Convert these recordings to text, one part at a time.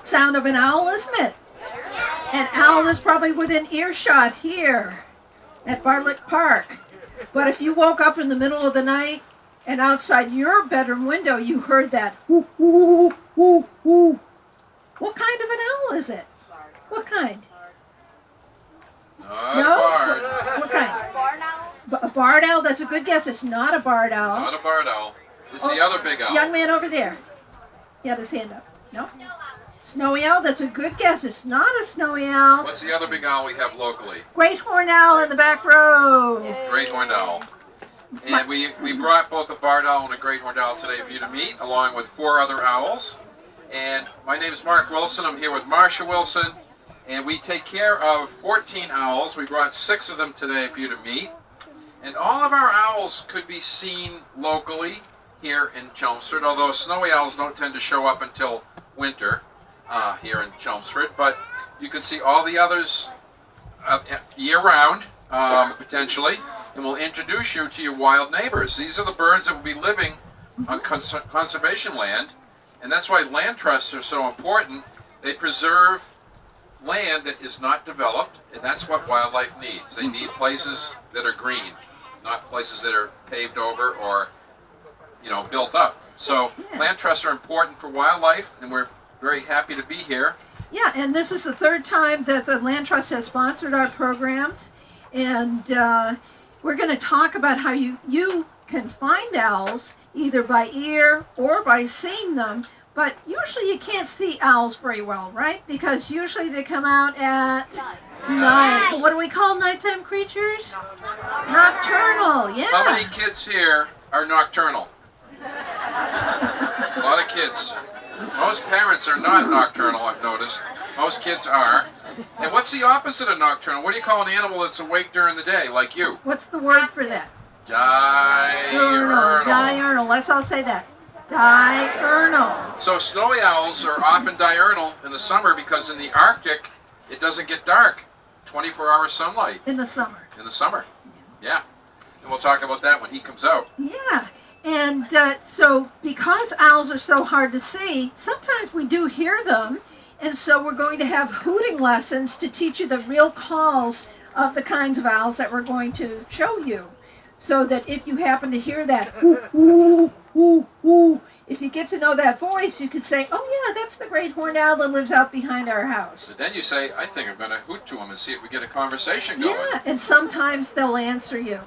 sound of an owl, isn't it? An owl is probably within earshot here at Bartlett Park. But if you woke up in the middle of the night and outside your bedroom window you heard that whoo, whoo, whoo, whoo, what kind of an owl is it? What kind? Not a barred. What kind? Barred owl? A barred owl? That's a good guess. It's not a barred owl. Not a barred owl. It's the other big owl. Young man over there. He had his hand up. No? Snowy owl? That's a good guess. It's not a snowy owl. What's the other big owl we have locally? Great horned owl in the back row. Great horned owl. And we brought both a barred owl and a great horned owl today for you to meet, along with 4 other owls. And my name is Mark Wilson. I'm here with Marcia Wilson. And we take care of 14 owls. We brought 6 of them today for you to meet. And all of our owls could be seen locally here in Chelmsford, although snowy owls don't tend to show up until winter here in Chelmsford. But you can see all the others year-round, potentially. And we'll introduce you to your wild neighbors. These are the birds that will be living on conservation land. And that's why land trusts are so important. They preserve land that is not developed, and that's what wildlife needs. They need places that are green, not places that are paved over or, built up. So land trusts are important for wildlife, and we're very happy to be here. Yeah, and this is the 3rd time that the Land Trust has sponsored our programs, and we're going to talk about how you can find owls either by ear or by seeing them. But usually you can't see owls very well, right? Because usually they come out at night. What do we call nighttime creatures? Nocturnal, yeah. How many kids here are nocturnal? A lot of kids. Most parents are not nocturnal, I've noticed. Most kids are. And what's the opposite of nocturnal? What do you call an animal that's awake during the day, like you? What's the word for that? Diurnal. Diurnal. Let's all say that. Diurnal. So snowy owls are often diurnal in the summer because in the Arctic it doesn't get dark. 24-hour sunlight. In the summer. In the summer. Yeah. And we'll talk about that when he comes out. Yeah. And so because owls are so hard to see, sometimes we do hear them. And so we're going to have hooting lessons to teach you the real calls of the kinds of owls that we're going to show you. So that if you happen to hear that, ooh, ooh, ooh, ooh, if you get to know that voice, you could say, oh yeah, that's the great horned owl that lives out behind our house. And then you say, I think I'm going to hoot to him and see if we get a conversation going. Yeah, and sometimes they'll answer you.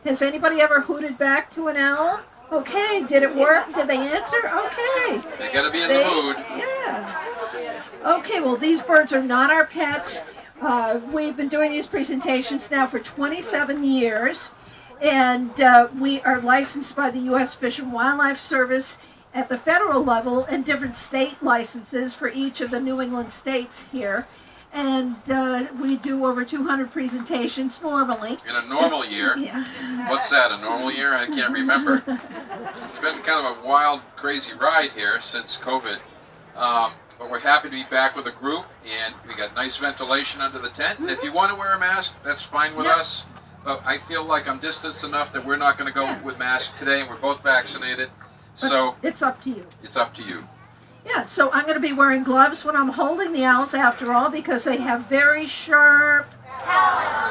Has anybody ever hooted back to an owl? Okay, did it work? Did they answer? Okay. They got to be in the mood. Yeah. Okay, well, these birds are not our pets. We've been doing these presentations now for 27 years. And we are licensed by the U.S. Fish and Wildlife Service at the federal level and different state licenses for each of the New England states here. And we do over 200 presentations normally. In a normal year? Yeah. What's that, a normal year? I can't remember. It's been kind of a wild, crazy ride here since COVID. But we're happy to be back with a group, and we got nice ventilation under the tent. And if you want to wear a mask, that's fine with us. But I feel like I'm distanced enough that we're not going to go with masks today, and we're both vaccinated. But so it's up to you. It's up to you. Yeah, so I'm going to be wearing gloves when I'm holding the owls after all because they have very sharp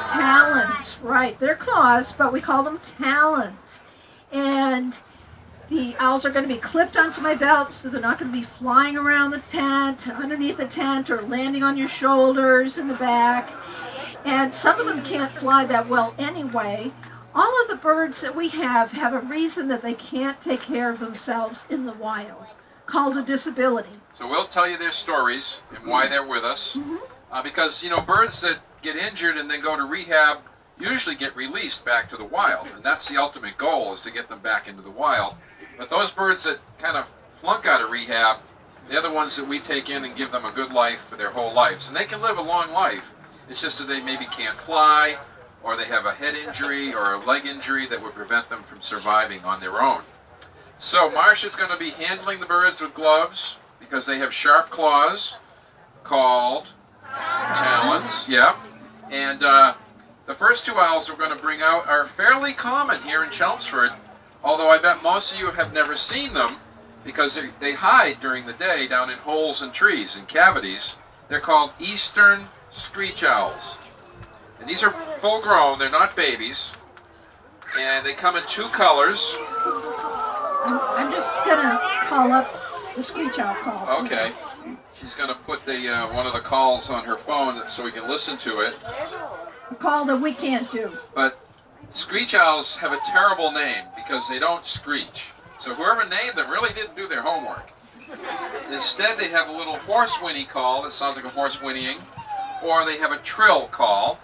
talons. Right, they're claws, but we call them talons. And the owls are going to be clipped onto my belt, so they're not going to be flying around the tent, underneath the tent, or landing on your shoulders in the back. And some of them can't fly that well anyway. All of the birds that we have a reason that they can't take care of themselves in the wild, called a disability. So we'll tell you their stories and why they're with us. Because, birds that get injured and then go to rehab usually get released back to the wild. And that's the ultimate goal, is to get them back into the wild. But those birds that kind of flunk out of rehab, they're the ones that we take in and give them a good life for their whole lives. And they can live a long life. It's just that they maybe can't fly, or they have a head injury or a leg injury that would prevent them from surviving on their own. So Marcia's going to be handling the birds with gloves because they have sharp claws called talons. Yeah. And the first 2 owls we're going to bring out are fairly common here in Chelmsford, although I bet most of you have never seen them. because they hide during the day down in holes in trees and cavities. They're called eastern screech owls. And these are full grown, they're not babies. And they come in 2 colors. I'm just going to call up the screech owl call. Okay. She's going to put the one of the calls on her phone so we can listen to it. A call that we can't do. But screech owls have a terrible name because they don't screech. So whoever named them really didn't do their homework. Instead, they have a little horse whinny call that sounds like a horse whinnying, or they have a trill call.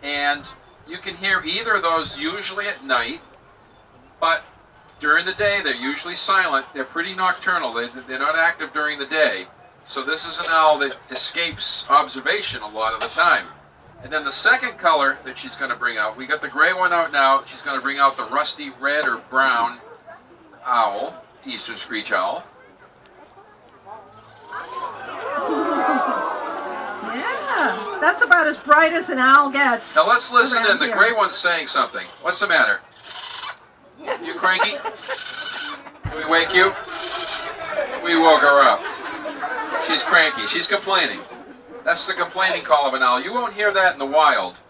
And you can hear either of those usually at night, but during the day they're usually silent. They're pretty nocturnal. They're not active during the day. So this is an owl that escapes observation a lot of the time. And then the second color that she's going to bring out, we got the gray one out now. She's going to bring out the rusty red or brown owl, eastern screech owl. Yeah, that's about as bright as an owl gets. Now let's listen in. The Here. gray one's saying something. What's the matter? You cranky? Did we wake you? We woke her up. She's cranky. She's complaining. That's the complaining call of an owl. You won't hear that in the wild.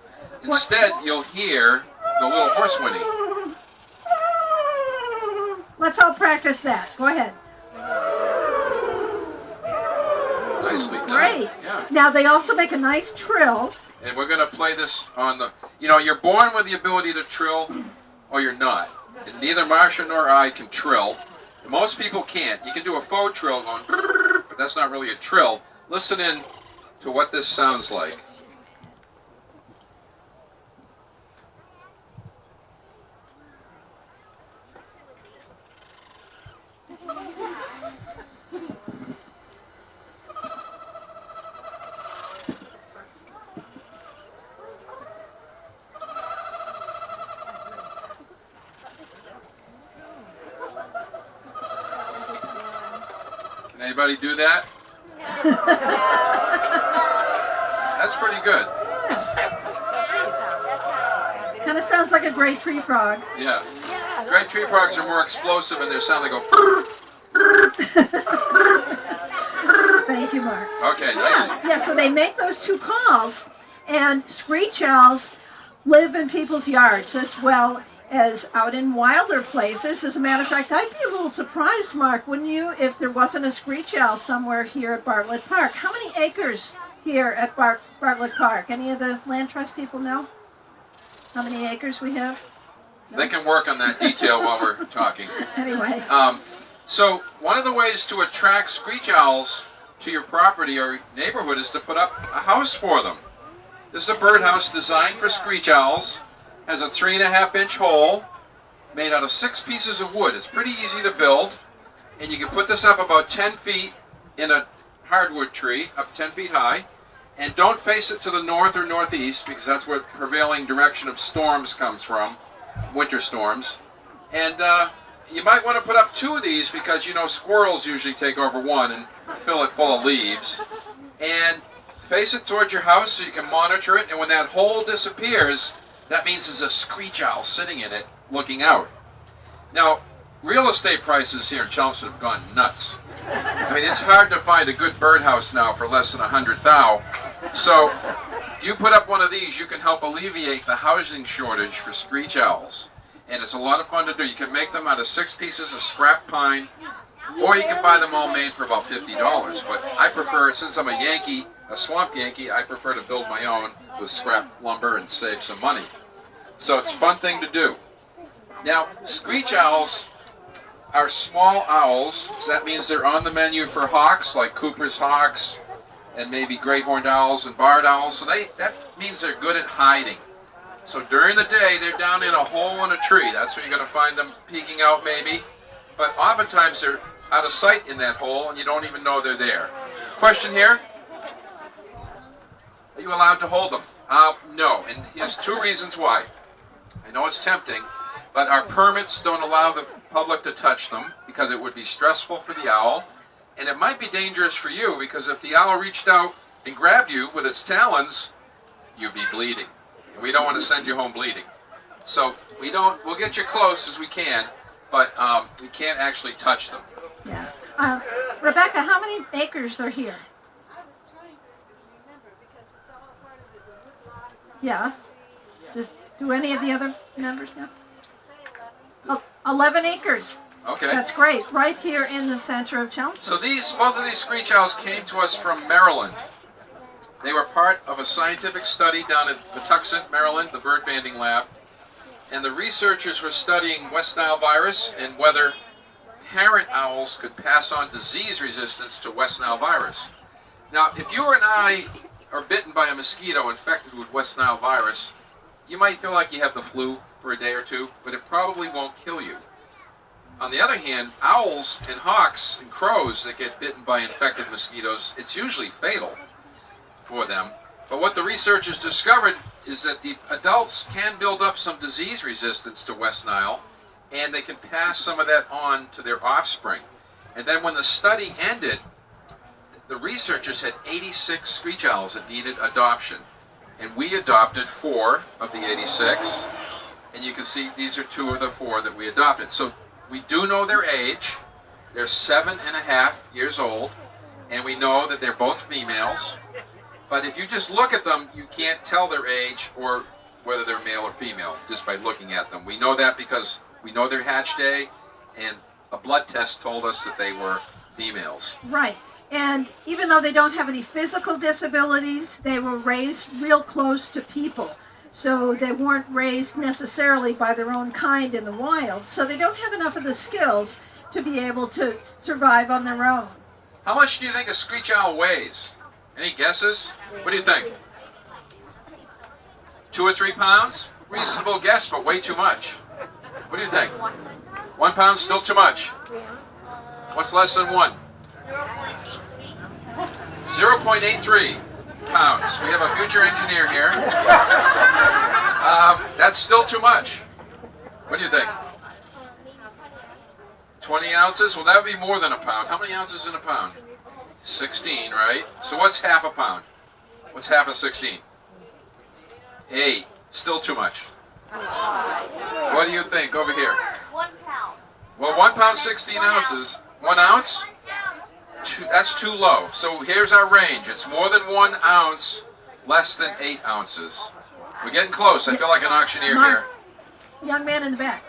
Instead, you'll hear the little horse whinny. Let's all practice that. Go ahead. Nicely done. Great. Yeah. Now they also make a nice trill. And we're going to play this on the... You know, you're born with the ability to trill, or you're not. And neither Marcia nor I can trill. Most people can't. You can do a faux trill going... But that's not really a trill. Listen in to what this sounds like. Can anybody do that? That's pretty good. Kind of sounds like a great tree frog. Yeah. Great tree frogs are more explosive in their sound. They go... Thank you, Mark. Okay, nice. Yeah, so they make those 2 calls, and screech owls live in people's yards as well as out in wilder places. As a matter of fact, I'd be a little surprised, Mark, wouldn't you, if there wasn't a screech owl somewhere here at Bartlett Park. How many acres here at Bartlett Park? Any of the land trust people know how many acres we have? No? They can work on that detail while we're talking. Anyway. So one of the ways to attract screech owls to your property or neighborhood is to put up a house for them. This is a birdhouse designed for screech owls. Has a 3.5-inch hole made out of 6 pieces of wood. It's pretty easy to build, and you can put this up about 10 feet in a hardwood tree, up 10 feet high, and don't face it to the north or northeast because that's where the prevailing direction of storms comes from, winter storms. And you might want to put up 2 of these because, you know, squirrels usually take over one and fill it full of leaves. And face it towards your house so you can monitor it, and when that hole disappears, that means there's a screech owl sitting in it looking out. Now, real estate prices here in Chelmsford have gone nuts. I mean, it's hard to find a good birdhouse now for less than $100,000. So, if you put up one of these, you can help alleviate the housing shortage for screech owls. And it's a lot of fun to do. You can make them out of 6 pieces of scrap pine, or you can buy them all made for about $50. But I prefer, since I'm a Yankee, a swamp Yankee, I prefer to build my own with scrap lumber and save some money. So it's a fun thing to do. Now, screech owls are small owls, so that means they're on the menu for hawks, like Cooper's hawks, and maybe great horned owls and barred owls. So that means they're good at hiding. So during the day, they're down in a hole in a tree. That's where you're going to find them peeking out maybe. But oftentimes they're out of sight in that hole, and you don't even know they're there. Question here? Are you allowed to hold them? No, and here's 2 reasons why. I know it's tempting, but our permits don't allow the public to touch them because it would be stressful for the owl, and it might be dangerous for you because if the owl reached out and grabbed you with its talons, you'd be bleeding, and we don't want to send you home bleeding. So we'll get you close as we can, but we can't actually touch them. Yeah. Rebecca, how many acres are here? Yeah. Do any of the other members know? 11 acres. Okay. That's great. Right here in the center of Chelmsford. So both of these screech owls came to us from Maryland. They were part of a scientific study down at Patuxent, Maryland, the bird banding lab. And the researchers were studying West Nile virus and whether parent owls could pass on disease resistance to West Nile virus. Now, if you or I are bitten by a mosquito infected with West Nile virus, you might feel like you have the flu for a day or two, but it probably won't kill you. On the other hand, owls and hawks and crows that get bitten by infected mosquitoes, it's usually fatal for them. But what the researchers discovered is that the adults can build up some disease resistance to West Nile, and they can pass some of that on to their offspring. And then when the study ended, the researchers had 86 screech owls that needed adoption. And we adopted 4 of the 86. And you can see these are 2 of the 4 that we adopted. So we do know their age. They're 7.5 years old. And we know that they're both females. But if you just look at them, you can't tell their age or whether they're male or female just by looking at them. We know that because we know their hatch day, and a blood test told us that they were females. Right. And even though they don't have any physical disabilities, they were raised real close to people. So they weren't raised necessarily by their own kind in the wild. So they don't have enough of the skills to be able to survive on their own. How much do you think a screech owl weighs? Any guesses? What do you think? 2 or 3 pounds? Reasonable guess, but way too much. What do you think? 1 pound, still too much. What's less than 1? 0.83 pounds. We have a future engineer here. That's still too much. What do you think? 20 ounces? Well, that would be more than a pound. How many ounces in a pound? 16, right? So what's half a pound? What's half of 16? 8. Still too much. What do you think over here? 1 pound. Well, 1 pound, 16 ounces. 1 ounce? That's too low. So here's our range. It's more than 1 ounce, less than 8 ounces. We're getting close. I feel like an auctioneer here. Young man in the back.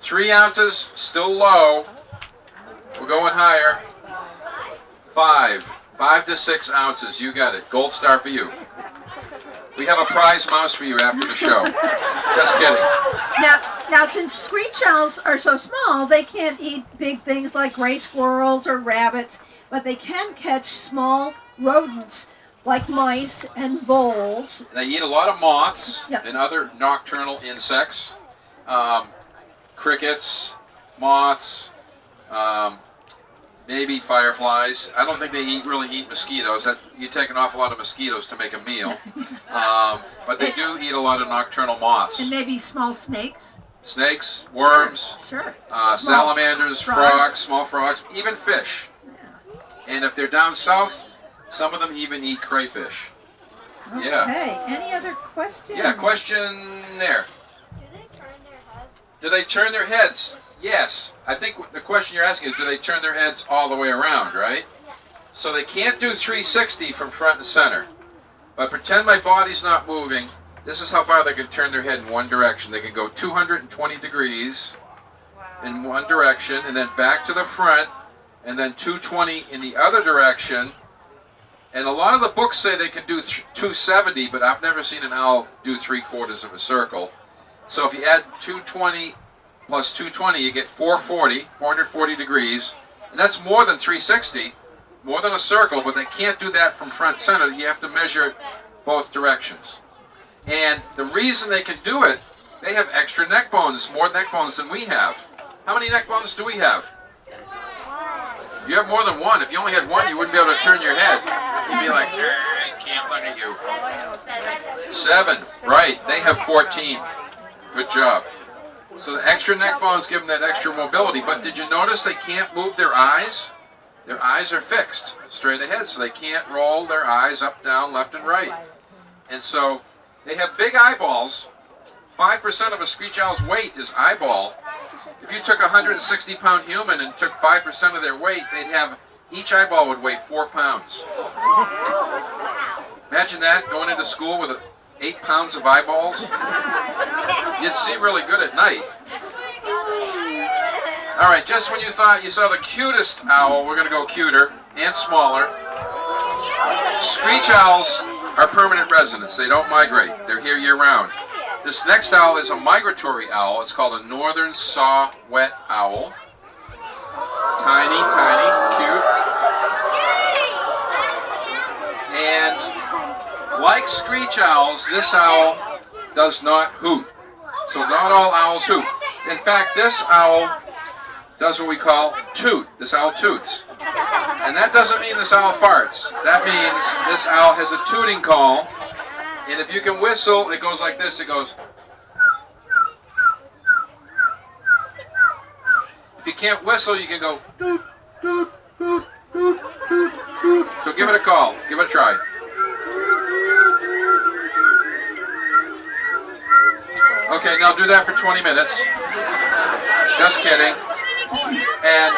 3 ounces, still low. We're going higher. 5 to 6 ounces. You got it. Gold star for you. We have a prize mouse for you after the show. Just kidding. Now, since screech owls are so small, they can't eat big things like gray squirrels or rabbits, but they can catch small rodents like mice and voles. They eat a lot of moths Yep. and other nocturnal insects. Crickets, moths, maybe fireflies. I don't think they really eat mosquitoes. You take an awful lot of mosquitoes to make a meal. But they do eat a lot of nocturnal moths. And maybe small snakes. Snakes, worms, Sure. salamanders, frogs. frogs, small frogs, even fish. And if they're down south, some of them even eat crayfish. Okay. Yeah. Any other questions? Yeah, question there. Do they turn their heads? Do they turn their heads? Yes. I think the question you're asking is, do they turn their heads all the way around, right? So they can't do 360 from front and center. But pretend my body's not moving. This is how far they can turn their head in one direction. They can go 220 degrees in one direction, and then back to the front, and then 220 in the other direction. And a lot of the books say they can do 270, but I've never seen an owl do 3/4 of a circle. So if you add 220 plus 220, you get 440 degrees. And that's more than 360, more than a circle, but they can't do that from front center. You have to measure it both directions. And the reason they can do it, they have extra neck bones, more neck bones than we have. How many neck bones do we have? You have more than 1. If you only had 1, you wouldn't be able to turn your head. You'd be like, I can't look at you. 7, right. They have 14. Good job. So the extra neck bones give them that extra mobility. But did you notice they can't move their eyes? Their eyes are fixed straight ahead, so they can't roll their eyes up, down, left, and right. And so they have big eyeballs. 5% of a screech owl's weight is eyeball. if you took a 160-pound human and took 5% of their weight, they'd have, each eyeball would weigh 4 pounds. Imagine that, going into school with 8 pounds of eyeballs. You'd see really good at night. All right, just when you thought you saw the cutest owl, we're going to go cuter and smaller. Screech owls are permanent residents. They don't migrate. They're here year-round. This next owl is a migratory owl. It's called a northern saw-whet owl. Tiny, tiny, cute. And like screech owls, this owl does not hoot. So not all owls hoot. In fact, this owl does what we call toot. This owl toots. And that doesn't mean this owl farts. That means this owl has a tooting call. And if you can whistle, it goes like this. It goes. If you can't whistle, you can go doot, doot, doot, doot, doot, doot. So give it a call. Give it a try. Okay, now do that for 20 minutes. Just kidding. And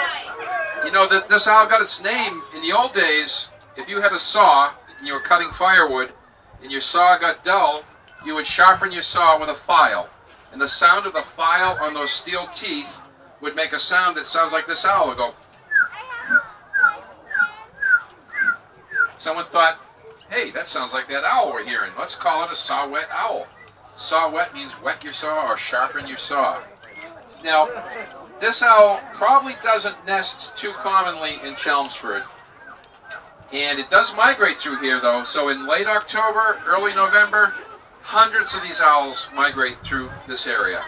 you know that this owl got its name in the old days. If you had a saw and you were cutting firewood and your saw got dull, you would sharpen your saw with a file. And the sound of the file on those steel teeth would make a sound that sounds like this owl would go. Someone thought, hey, that sounds like that owl we're hearing. Let's call it a saw-whet owl. Saw-whet means wet your saw or sharpen your saw. Now, this owl probably doesn't nest too commonly in Chelmsford. And it does migrate through here, though. So in late October, early November, hundreds of these owls migrate through this area.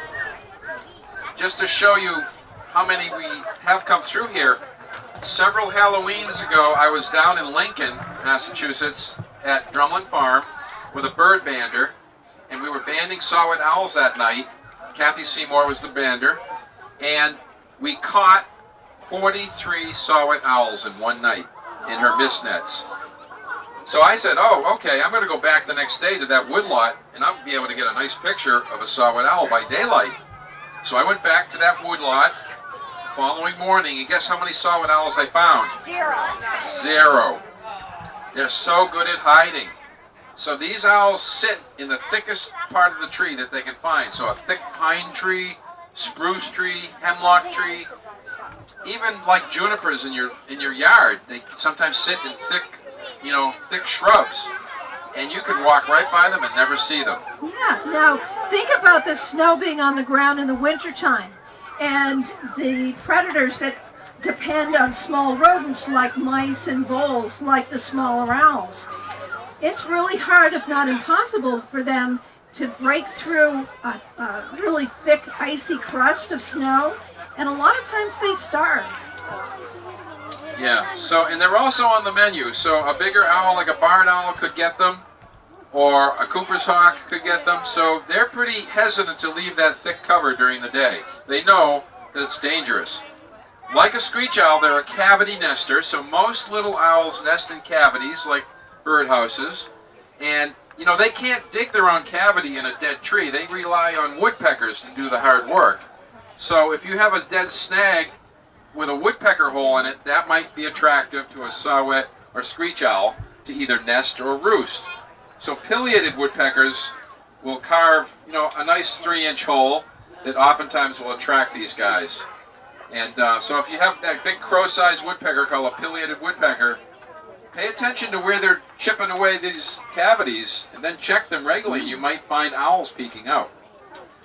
Just to show you how many we have come through here, several Halloweens ago, I was down in Lincoln, Massachusetts, at Drumlin Farm with a bird bander, and we were banding saw-whet owls that night. Kathy Seymour was the bander, and we caught 43 saw-whet owls in one night in her mist nets. So I said, oh, okay, I'm going to go back the next day to that woodlot, and I'll be able to get a nice picture of a saw-whet owl by daylight. So I went back to that woodlot following morning, and guess how many saw-whet owls I found? Zero. They're so good at hiding. So these owls sit in the thickest part of the tree that they can find. So a thick pine tree, spruce tree, hemlock tree, even like junipers in your yard. They sometimes sit in thick shrubs, and you could walk right by them and never see them. Yeah. Now think about the snow being on the ground in the wintertime, and the predators that depend on small rodents like mice and voles, like the smaller owls. It's really hard, if not impossible, for them to break through a really thick, icy crust of snow, and a lot of times they starve. Yeah, and they're also on the menu, so a bigger owl like a barn owl could get them, or a Cooper's hawk could get them, so they're pretty hesitant to leave that thick cover during the day. They know that it's dangerous. Like a screech owl, they're a cavity nester, so most little owls nest in cavities, like birdhouses, and they can't dig their own cavity in a dead tree. They rely on woodpeckers to do the hard work. So if you have a dead snag with a woodpecker hole in it, that might be attractive to a saw-whet or screech owl to either nest or roost. So pileated woodpeckers will carve a nice 3-inch hole that oftentimes will attract these guys. And so if you have that big crow-sized woodpecker called a pileated woodpecker, pay attention to where they're chipping away these cavities, and then check them regularly. You might find owls peeking out.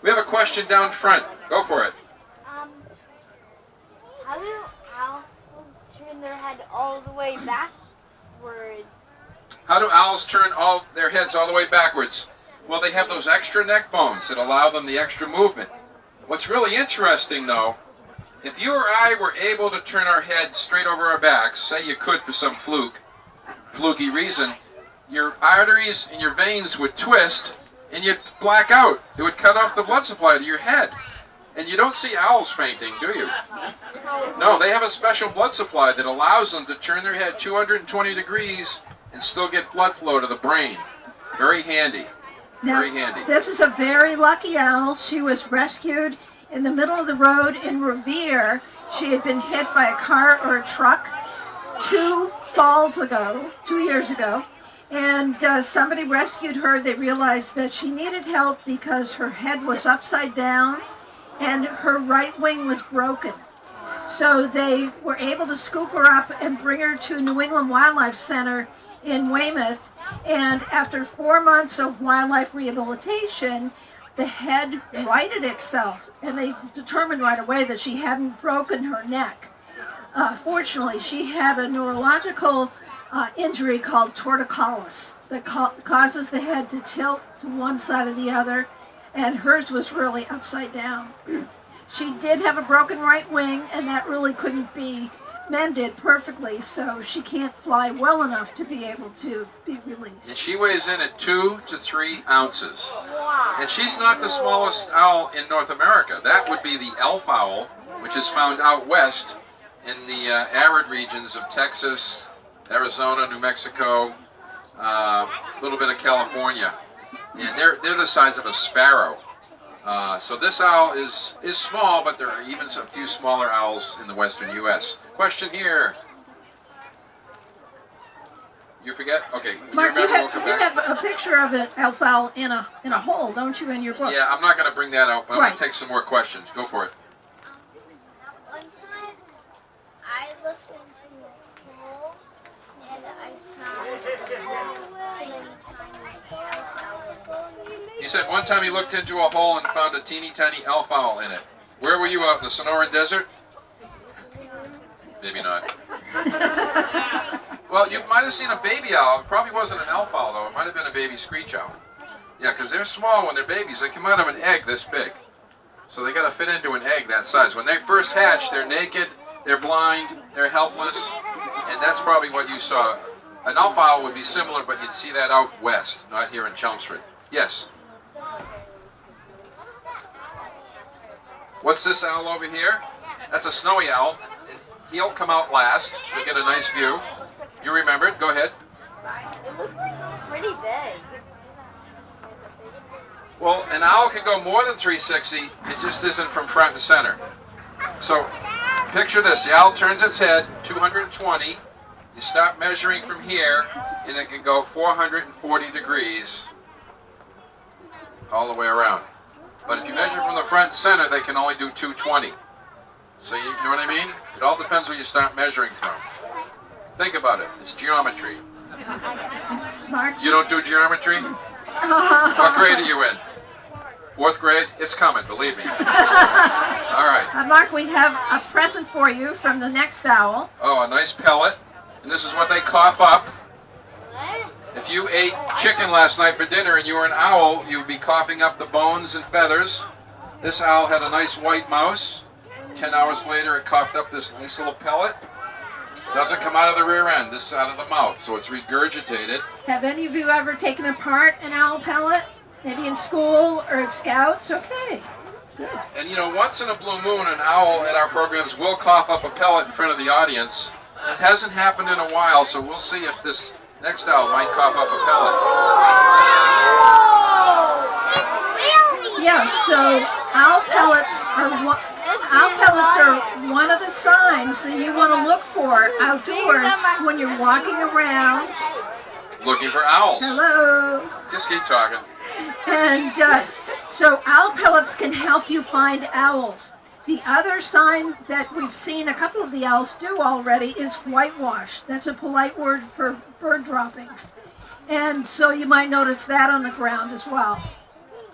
We have a question down front. Go for it. How do owls turn their head all the way backwards? How do owls turn their heads all the way backwards? Well, they have those extra neck bones that allow them the extra movement. What's really interesting, though, if you or I were able to turn our head straight over our backs, say you could for some fluky reason, your arteries and your veins would twist and you'd black out. It would cut off the blood supply to your head. And you don't see owls fainting, do you? No, they have a special blood supply that allows them to turn their head 220 degrees and still get blood flow to the brain. Very handy. Now, Very handy. This is a very lucky owl. She was rescued in the middle of the road in Revere. She had been hit by a car or a truck 2 years ago, and somebody rescued her. They realized that she needed help because her head was upside down and her right wing was broken. So they were able to scoop her up and bring her to New England Wildlife Center in Weymouth. And after 4 months of wildlife rehabilitation, the head righted itself, and they determined right away that she hadn't broken her neck. Fortunately, she had a neurological injury called torticollis that causes the head to tilt to one side or the other, and hers was really upside down. She did have a broken right wing, and that really couldn't be mended perfectly, so she can't fly well enough to be able to be released. And she weighs in at 2 to 3 ounces. Wow. And she's not the smallest owl in North America. That would be the elf owl, which is found out west in the arid regions of Texas, Arizona, New Mexico, a little bit of California. And they're the size of a sparrow. So this owl is small, but there are even a few smaller owls in the western U.S. Question here. You forget? Okay. Mark, you we'll come back. have a picture of an elf owl in a hole, don't you, in your book? Yeah, I'm not going to bring that out, but I'm Right. going to take some more questions. Go for it. One time, I looked into a hole, and I found You said one time you looked into a hole and found a teeny tiny elf owl in it. Where were you out in the Sonoran Desert? Maybe not. Well, you might have seen a baby owl. It probably wasn't an elf owl, though. It might have been a baby screech owl. Yeah, because they're small when they're babies. They come out of an egg this big. So they got to fit into an egg that size. When they first hatch, they're naked, they're blind, they're helpless, and that's probably what you saw. An elf owl would be similar, but you'd see that out west, not here in Chelmsford. Yes? What's this owl over here? That's a snowy owl. He'll come out last. You'll get a nice view. You remembered. Go ahead. It looks like it's pretty big. Well, an owl can go more than 360. It just isn't from front and center. So, picture this. The owl turns its head 220. You stop measuring from here, and it can go 440 degrees all the way around. But if you measure from the front and center, they can only do 220. So you know what I mean? It all depends where you start measuring from. Think about it. It's geometry. Mark? You don't do geometry? What grade are you in? 4th grade? It's coming, believe me. All right. Mark, we have a present for you from the next owl. Oh, a nice pellet. And this is what they cough up. If you ate chicken last night for dinner and you were an owl, you'd be coughing up the bones and feathers. This owl had a nice white mouse. 10 hours later, it coughed up this nice little pellet. Doesn't come out of the rear end, this is out of the mouth, so it's regurgitated. Have any of you ever taken apart an owl pellet? Maybe in school or at Scouts? Okay. Good. And you know, once in a blue moon, an owl at our programs will cough up a pellet in front of the audience. It hasn't happened in a while, so we'll see if this next owl might cough up a pellet. Yeah, so owl pellets are one of the signs that you want to look for outdoors when you're walking around. Looking for owls. Hello. Just keep talking. And so owl pellets can help you find owls. The other sign that we've seen a couple of the owls do already is whitewash. That's a polite word for bird droppings. And so you might notice that on the ground as well.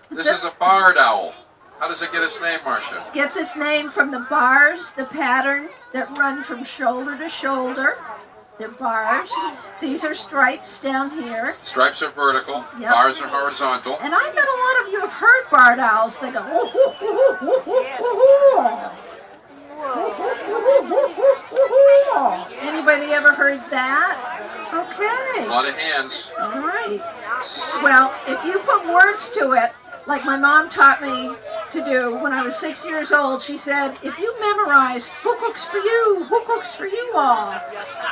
This is a barred owl. How does it get its name, Marcia? Gets its name from the bars, the pattern that run from shoulder to shoulder. They're bars. These are stripes down here. Stripes are vertical, Yep. bars are horizontal. And I bet a lot of you have heard barred owls. They go, "Woo, woo, woo, woo, woo, woo, woo." Anybody ever heard that? Okay. A lot of hands. All right. Well, if you put words to it, like my mom taught me to do when I was 6 years old, she said, if you memorize, who cooks for you? Who cooks for you all?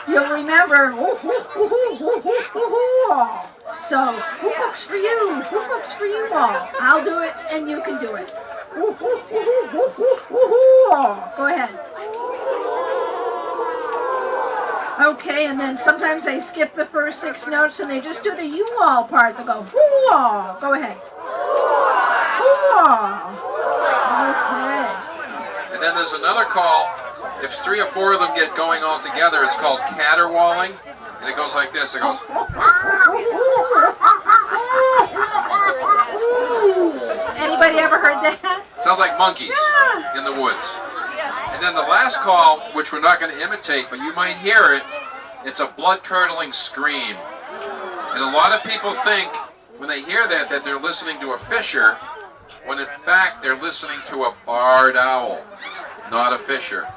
You'll remember, who all. So, who cooks for you? Who cooks for you all? I'll do it and you can do it. whaw. Go ahead. Okay, and then sometimes they skip the first 6 notes and they just do the you-all part. They go whaw. Go ahead. Whaw. Okay. And then there's another call. If 3 or 4 of them get going all together, it's called caterwauling. And it goes like this. It goes. Anybody ever heard that? Sounds like monkeys in the woods. And then the last call, which we're not going to imitate, but you might hear it, it's a blood-curdling scream. And a lot of people think, when they hear that, that they're listening to a fisher, when in fact they're listening to a barred owl, not a fisher.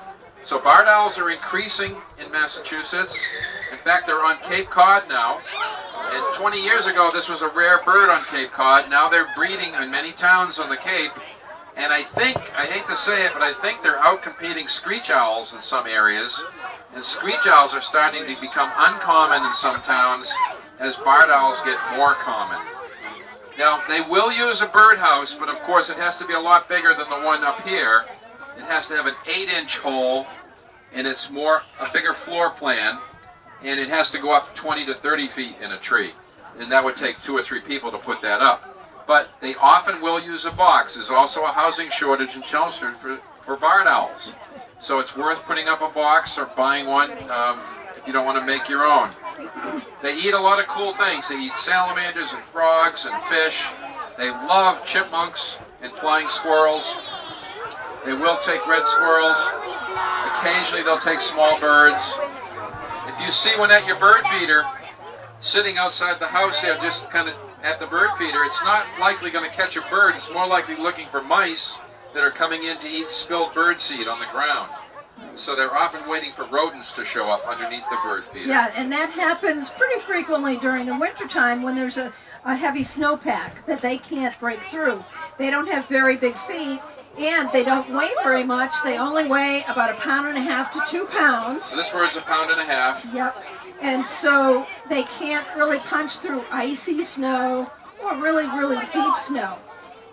So barred owls are increasing in Massachusetts. In fact, they're on Cape Cod now. And 20 years ago, this was a rare bird on Cape Cod. Now they're breeding in many towns on the Cape. And I think, I hate to say it, but I think they're out-competing screech owls in some areas. And screech owls are starting to become uncommon in some towns as barred owls get more common. Now, they will use a birdhouse, but of course it has to be a lot bigger than the one up here. It has to have an 8-inch hole, and it's a bigger floor plan, and it has to go up 20 to 30 feet in a tree. And that would take 2 or 3 people to put that up. But they often will use a box. There's also a housing shortage in Chelmsford for barred owls. So it's worth putting up a box or buying one if you don't want to make your own. They eat a lot of cool things. They eat salamanders and frogs and fish. They love chipmunks and flying squirrels. They will take red squirrels. Occasionally they'll take small birds. If you see one at your bird feeder sitting outside the house there just kind of at the bird feeder, it's not likely going to catch a bird. It's more likely looking for mice that are coming in to eat spilled bird seed on the ground. So they're often waiting for rodents to show up underneath the bird feeder. Yeah, and that happens pretty frequently during the wintertime when there's a heavy snowpack that they can't break through. They don't have very big feet, and they don't weigh very much. They only weigh about 1.5 to 2 pounds. So this bird's 1.5 pounds. Yep. And so they can't really punch through icy snow or really, really deep snow.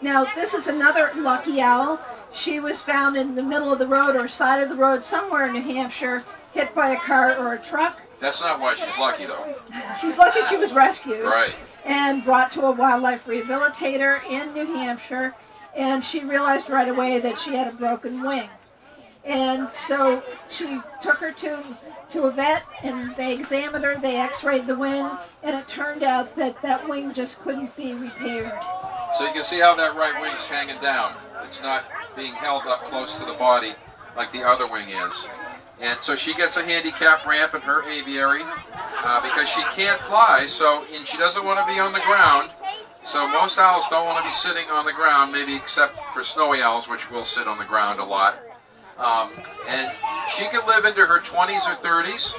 Now, this is another lucky owl. She was found in the middle of the road or side of the road somewhere in New Hampshire, hit by a car or a truck. That's not why she's lucky, though. She's lucky she was rescued. Right. And brought to a wildlife rehabilitator in New Hampshire. And she realized right away that she had a broken wing. And so she took her to a vet, and they examined her, they x-rayed the wing, and it turned out that that wing just couldn't be repaired. So you can see how that right wing's hanging down. It's not being held up close to the body like the other wing is. And so she gets a handicap ramp in her aviary because she can't fly, and she doesn't want to be on the ground. So most owls don't want to be sitting on the ground, maybe except for snowy owls, which will sit on the ground a lot. And she could live into her 20s or 30s.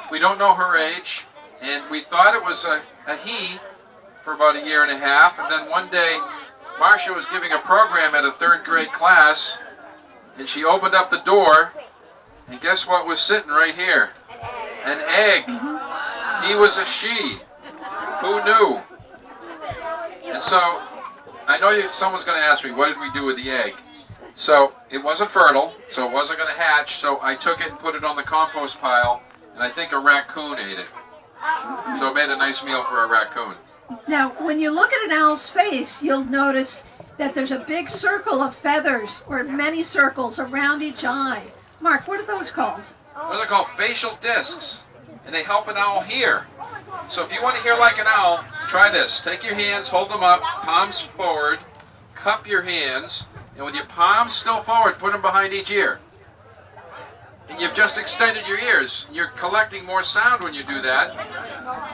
We don't know her age, and we thought it was a he for about 1.5 years. And then one day, Marcia was giving a program at a 3rd grade class, and she opened up the door, and guess what was sitting right here? An egg. He was a she. Who knew? And so, I know someone's going to ask me, what did we do with the egg? So, it wasn't fertile, so it wasn't going to hatch, so I took it and put it on the compost pile, and I think a raccoon ate it. So it made a nice meal for a raccoon. Now, when you look at an owl's face, you'll notice that there's a big circle of feathers, or many circles, around each eye. Mark, what are those called? Those are called facial discs, and they help an owl hear. So if you want to hear like an owl, try this. Take your hands, hold them up, palms forward, cup your hands, and with your palms still forward, put them behind each ear. And you've just extended your ears. You're collecting more sound when you do that.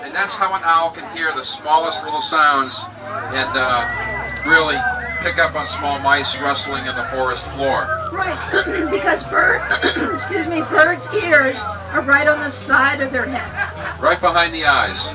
And that's how an owl can hear the smallest little sounds and really pick up on small mice rustling in the forest floor. Right, because birds' ears are right on the side of their head. Right behind the eyes.